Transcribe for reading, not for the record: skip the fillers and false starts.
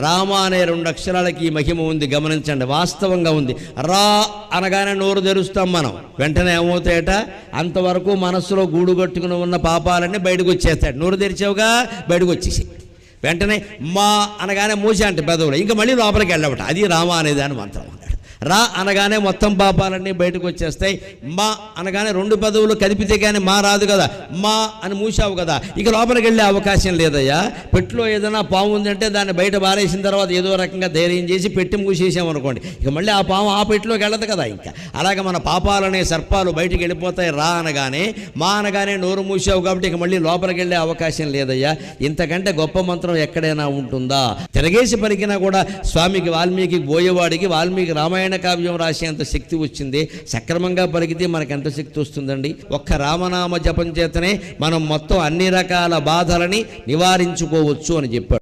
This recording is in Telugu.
రామ అనే 2 అక్షరాలకి ఈ మహిమ ఉంది, గమనించండి. వాస్తవంగా ఉంది. రా అనగానే నోరు తెరుస్తాం మనం, వెంటనే ఏమవుతాయట, అంతవరకు మనస్సులో గూడు కట్టుకుని ఉన్న పాపాలన్నీ బయటకు వచ్చేస్తాడు. నోరు తెరిచావుగా బయటకు వచ్చేసి వెంటనే మా అనగానే మూస అంటే పెదవులు, ఇంకా మళ్ళీ లోపలికి వెళ్ళవట. అది రామ అనేది అని మంత్రం అన్నాడు. రా అనగానే మొత్తం పాపాలన్నీ బయటకు వచ్చేస్తాయి. మా అనగానే 2 పెదవులు కదిపితే కానీ మా రాదు కదా, మా అని మూసావు కదా, ఇక లోపలికి వెళ్ళే అవకాశం లేదయ్యా. పెట్టులో ఏదైనా పాము ఉందంటే దాన్ని బయట బారేసిన తర్వాత ఏదో రకంగా ధైర్యం చేసి పెట్టి మూసేసామనుకోండి, ఇక మళ్ళీ ఆ పాము ఆ పెట్టిలోకి వెళ్ళదు కదా. ఇంకా అలాగే మన పాపాలనే సర్పాలు బయటికి వెళ్ళిపోతాయి. రా అనగానే, మా అనగానే నోరు మూసావు కాబట్టి ఇక మళ్ళీ లోపలికి వెళ్ళే అవకాశం లేదయ్యా. ఇంతకంటే గొప్ప మంత్రం ఎక్కడైనా ఉంటుందా? తిరగేసి పలికినా కూడా స్వామికి వాల్మీకి బోయేవాడికి వాల్మీకి రామాయణ కావ్యం రాసేంత శక్తి వచ్చింది. సక్రమంగా పలికితే మనకు ఎంత శక్తి వస్తుందండి? ఒక్క రామనామ జపం చేతనే మనం మొత్తం అన్ని రకాల బాధలని నివారించుకోవచ్చు అని చెప్పాడు.